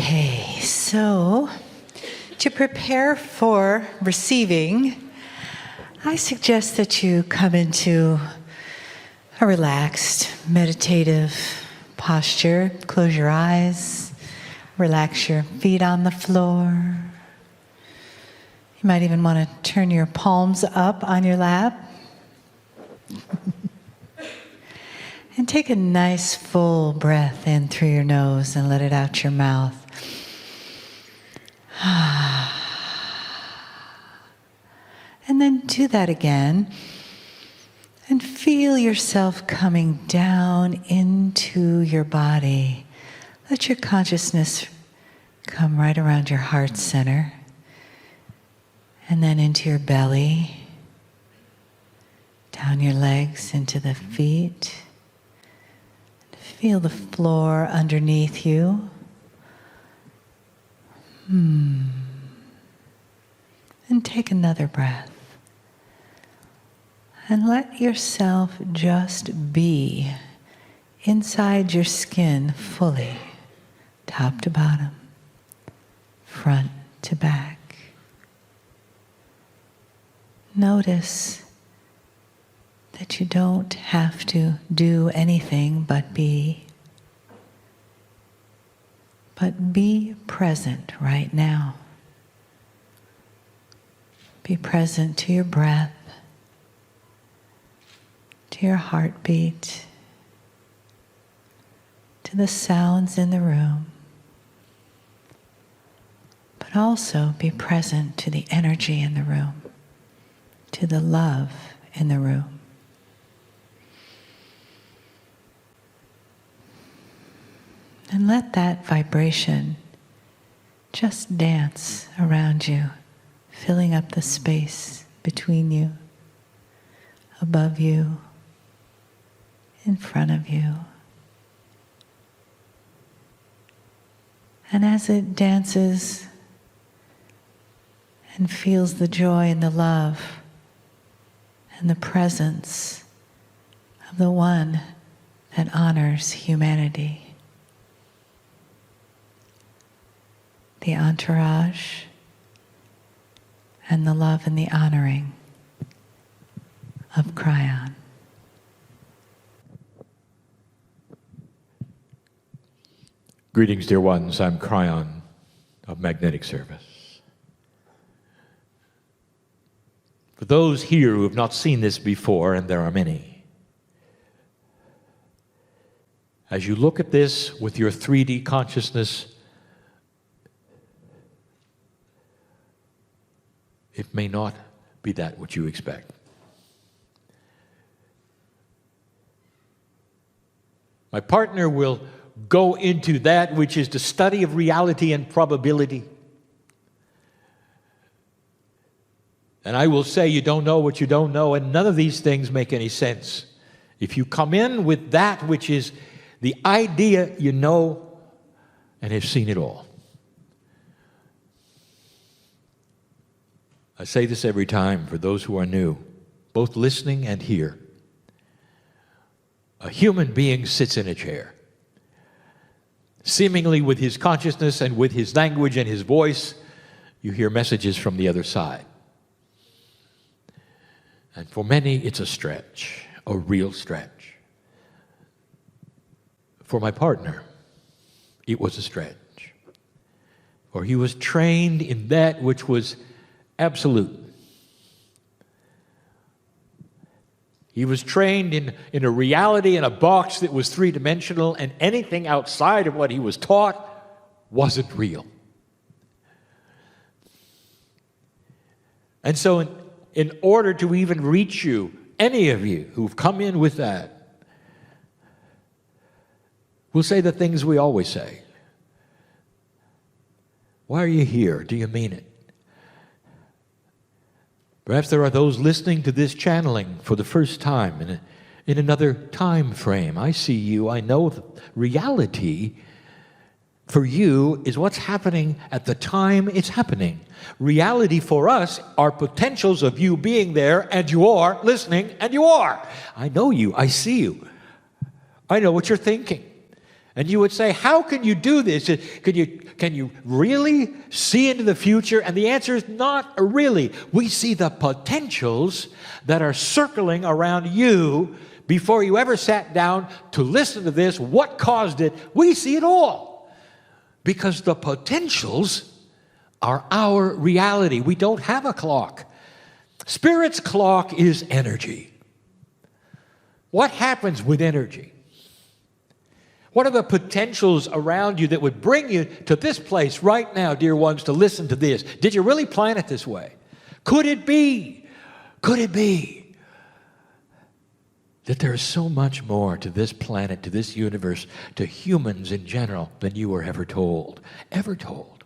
Okay, so to prepare for receiving, I suggest that you come into a relaxed, meditative posture. Close your eyes, relax your feet on the floor. You might even want to turn your palms up on your lap. And take a nice full breath in through your nose and let it out your mouth. And then do that again. And feel yourself coming down into your body. Let your consciousness come right around your heart center. And then into your belly. Down your legs into the feet. Feel the floor underneath you. And take another breath. And let yourself just be inside your skin fully, top to bottom, front to back. Notice that you don't have to do anything but be. But be present right now. Be present to your breath, to your heartbeat, to the sounds in the room. But also be present to the energy in the room, to the love in the room. And let that vibration just dance around you, filling up the space between you, above you, in front of you. And as it dances and feels the joy and the love and the presence of the one that honors humanity, the entourage, and the love and the honoring of Kryon. Greetings, dear ones. I'm Kryon of Magnetic Service. For those here who have not seen this before, and there are many, as you look at this with your 3D consciousness, it may not be that which you expect. My partner will go into that which is the study of reality and probability. And I will say you don't know what you don't know, and none of these things make any sense. If you come in with that which is the idea you know and have seen it all. I say this every time for those who are new, both listening and here. A human being sits in a chair. Seemingly with his consciousness and with his language and his voice, you hear messages from the other side. And for many, it's a stretch, a real stretch. For my partner, it was a stretch. For he was trained in that which was absolute. He was trained in a reality in a box that was three-dimensional, and anything outside of what he was taught wasn't real. And so in order to even reach you, any of you who've come in with that, we'll say the things we always say. Why are you here? Do you mean it? Perhaps there are those listening to this channeling for the first time in another time frame. I see you. I know the reality for you is what's happening at the time it's happening. Reality for us are potentials of you being there, and you are listening, and you are. I know you. I see you. I know what you're thinking. And you would say, how can you do this? Can you really see into the future? And the answer is not really. We see the potentials that are circling around you before you ever sat down to listen to this. What caused it? We see it all. Because the potentials are our reality. We don't have a clock. Spirit's clock is energy. What happens with energy? What are the potentials around you that would bring you to this place right now, dear ones, to listen to this? Did you really plan it this way? Could it be that there is so much more to this planet, to this universe, to humans in general than you were ever told? Ever told?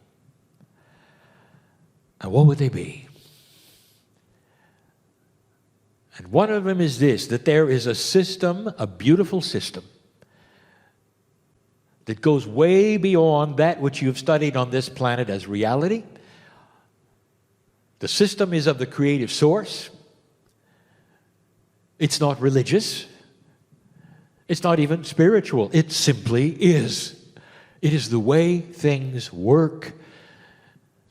And what would they be? And one of them is this, that there is a system, a beautiful system, that goes way beyond that which you've studied on this planet as reality. The system is of the creative source. It's not religious. It's not even spiritual. It simply is. It is the way things work,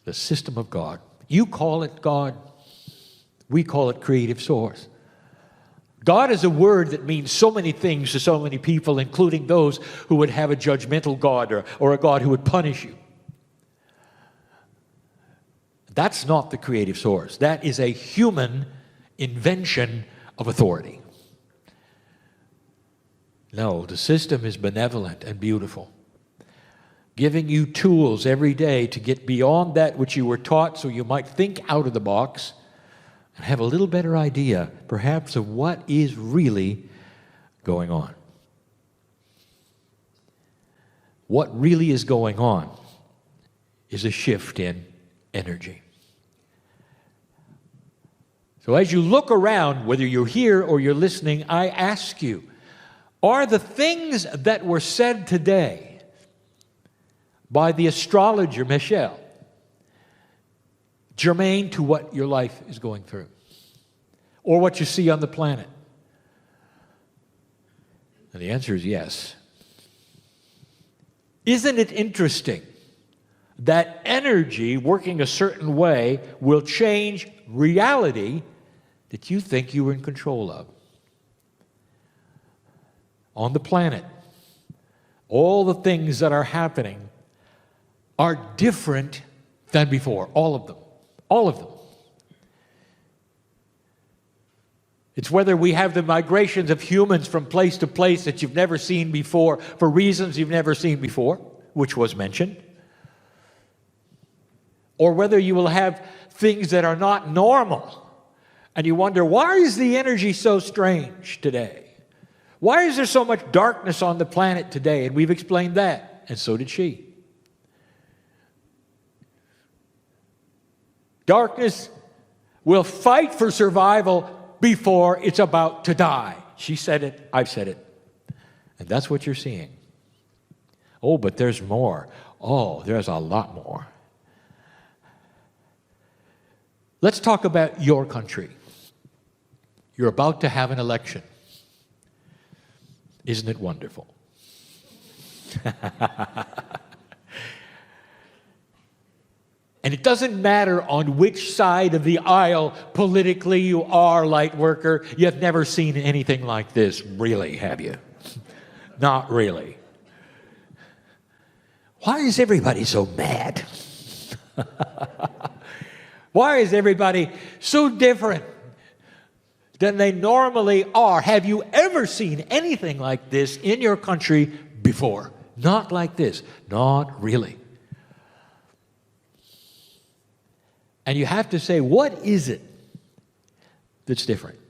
the system of God. You call it God. We call it creative source. God is a word that means so many things to so many people, including those who would have a judgmental God or a God who would punish you. That's not the creative source. That is a human invention of authority. No, the system is benevolent and beautiful, giving you tools every day to get beyond that which you were taught so you might think out of the box and have a little better idea, perhaps, of what is really going on. What really is going on is a shift in energy. So as you look around, whether you're here or you're listening, I ask you, are the things that were said today by the astrologer Michelle germane to what your life is going through or what you see on the planet? And the answer is yes. Isn't it interesting that energy working a certain way will change reality that you think you were in control of? On the planet, all the things that are happening are different than before. All of them. All of them. It's whether we have the migrations of humans from place to place that you've never seen before for reasons you've never seen before, which was mentioned, or whether you will have things that are not normal and you wonder, why is the energy so strange today? Why is there so much darkness on the planet today? And we've explained that, and so did she. Darkness will fight for survival before it's about to die. She said it, I've said it. And that's what you're seeing. Oh, but there's more. Oh, there's a lot more. Let's talk about your country. You're about to have an election. Isn't it wonderful? And it doesn't matter on which side of the aisle politically you are, light worker. You've never seen anything like this, really, have you? Not really. Why is everybody so mad? Why is everybody so different than they normally are? Have you ever seen anything like this in your country before? Not like this. Not really. And you have to say, what is it that's different?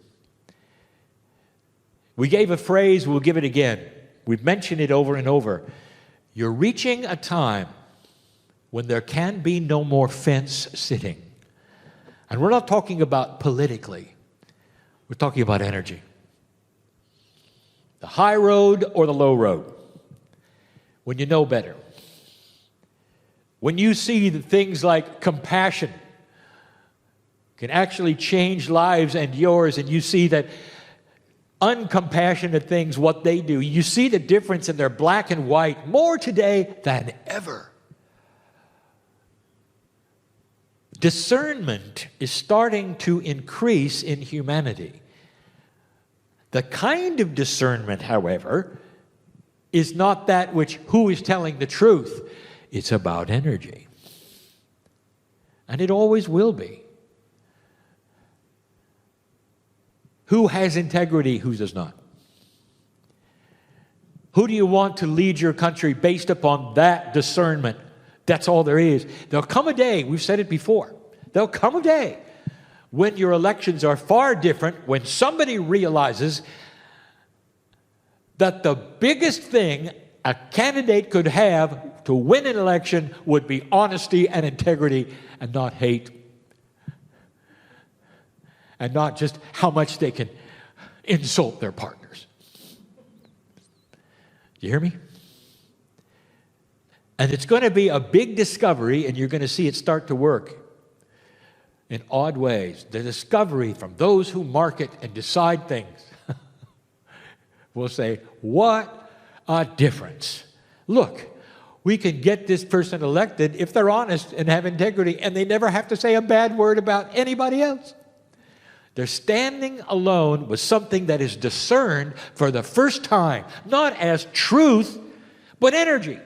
We gave a phrase, we'll give it again. We've mentioned it over and over. You're reaching a time when there can be no more fence sitting. And we're not talking about politically. We're talking about energy. The high road or the low road. When you know better. When you see that things like compassion can actually change lives and yours, and you see that uncompassionate things, what they do. You see the difference in their black and white more today than ever. Discernment is starting to increase in humanity. The kind of discernment, however, is not that which who is telling the truth. It's about energy. And it always will be. Who has integrity, who does not? Who do you want to lead your country based upon that discernment? That's all there is. There'll come a day, we've said it before, there'll come a day when your elections are far different, when somebody realizes that the biggest thing a candidate could have to win an election would be honesty and integrity and not hate. And not just how much they can insult their partners. You hear me? And it's going to be a big discovery, and you're going to see it start to work in odd ways. The discovery from those who market and decide things will say, what a difference. Look, we can get this person elected if they're honest and have integrity, and they never have to say a bad word about anybody else. They're standing alone with something that is discerned for the first time, not as truth, but energy.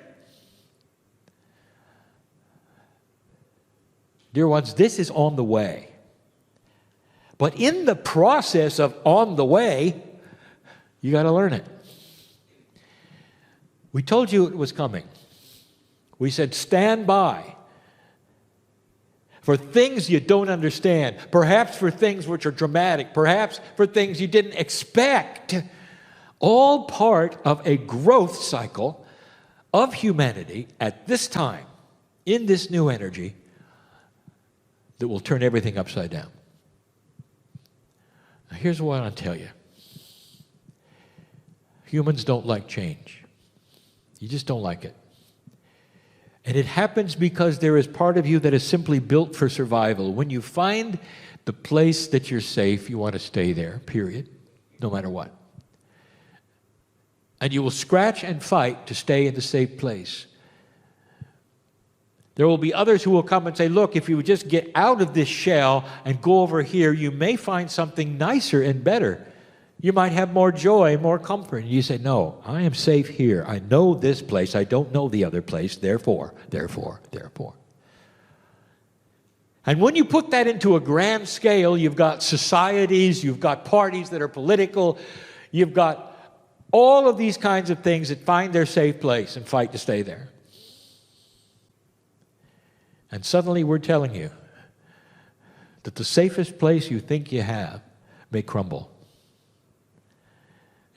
Dear ones, this is on the way. But in the process of on the way, you got to learn it. We told you it was coming. We said, stand by for things you don't understand, perhaps for things which are dramatic, perhaps for things you didn't expect, all part of a growth cycle of humanity at this time, in this new energy, that will turn everything upside down. Now, here's what I'll tell you. Humans don't like change. You just don't like it. And it happens because there is part of you that is simply built for survival. When you find the place that you're safe, you want to stay there, period, no matter what. And you will scratch and fight to stay in the safe place. There will be others who will come and say, look, if you would just get out of this shell and go over here, you may find something nicer and better. You might have more joy, more comfort. And you say, no, I am safe here. I know this place. I don't know the other place. Therefore. And when you put that into a grand scale, you've got societies, you've got parties that are political, you've got all of these kinds of things that find their safe place and fight to stay there. And suddenly we're telling you that the safest place you think you have may crumble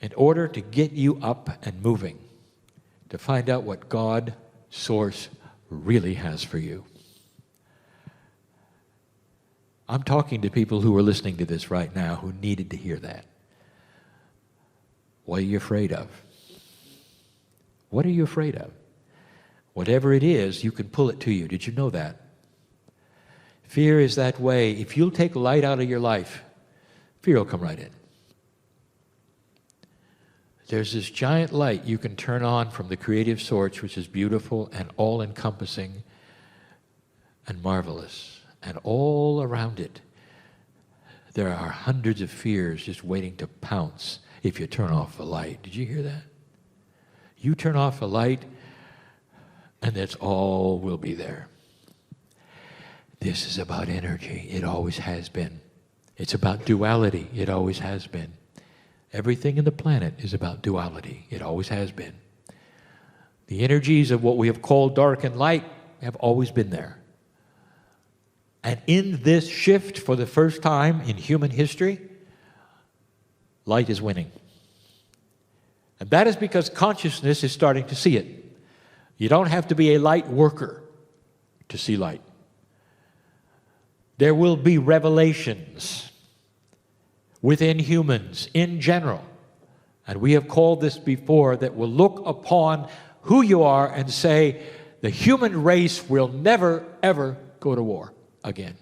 in order to get you up and moving, to find out what God, Source, really has for you. I'm talking to people who are listening to this right now who needed to hear that. What are you afraid of? What are you afraid of? Whatever it is, you can pull it to you. Did you know that? Fear is that way. If you'll take light out of your life, fear will come right in. There's this giant light you can turn on from the creative source, which is beautiful and all-encompassing and marvelous. And all around it, there are hundreds of fears just waiting to pounce if you turn off the light. Did you hear that? You turn off the light, and that's all will be there. This is about energy. It always has been. It's about duality. It always has been. Everything in the planet is about duality. It always has been. The energies of what we have called dark and light have always been there. And in this shift, for the first time in human history, light is winning. And that is because consciousness is starting to see it. You don't have to be a light worker to see light. There will be revelations within humans in general, and we have called this before, that will look upon who you are and say, the human race will never, ever go to war again.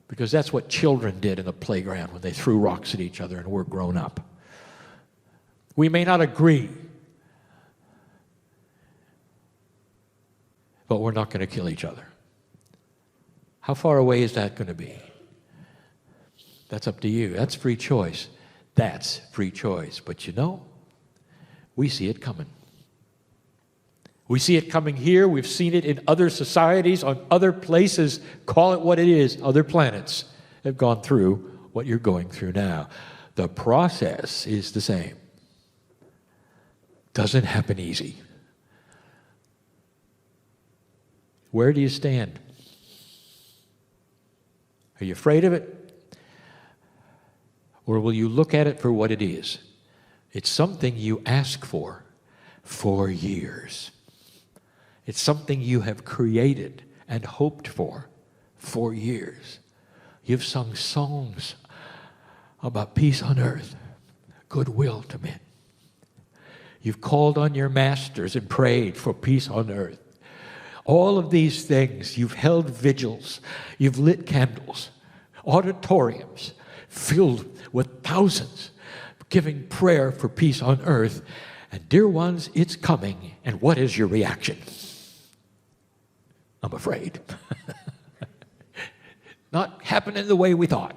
Because that's what children did in the playground when they threw rocks at each other and were grown up. We may not agree, but we're not going to kill each other. How far away is that going to be? That's up to you. That's free choice. That's free choice. But you know, we see it coming. We see it coming here. We've seen it in other societies, on other places. Call it what it is. Other planets have gone through what you're going through now. The process is the same. Doesn't happen easy. Where do you stand? Are you afraid of it? Or will you look at it for what it is? It's something you ask for years. It's something you have created and hoped for years. You've sung songs about peace on earth, goodwill to men. You've called on your masters and prayed for peace on earth. All of these things, you've held vigils, you've lit candles, auditoriums filled with thousands giving prayer for peace on earth. And dear ones, it's coming. And what is your reaction? I'm afraid. Not happening the way we thought.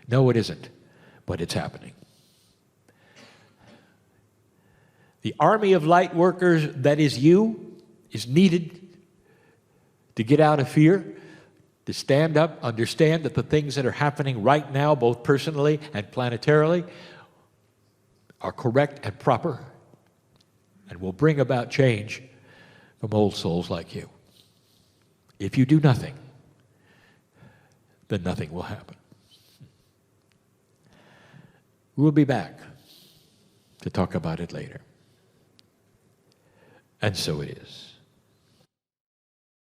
No, it isn't. But it's happening. The army of light workers that is you is needed to get out of fear, to stand up, understand that the things that are happening right now, both personally and planetarily, are correct and proper and will bring about change from old souls like you. If you do nothing, then nothing will happen. We'll be back to talk about it later. And so it is.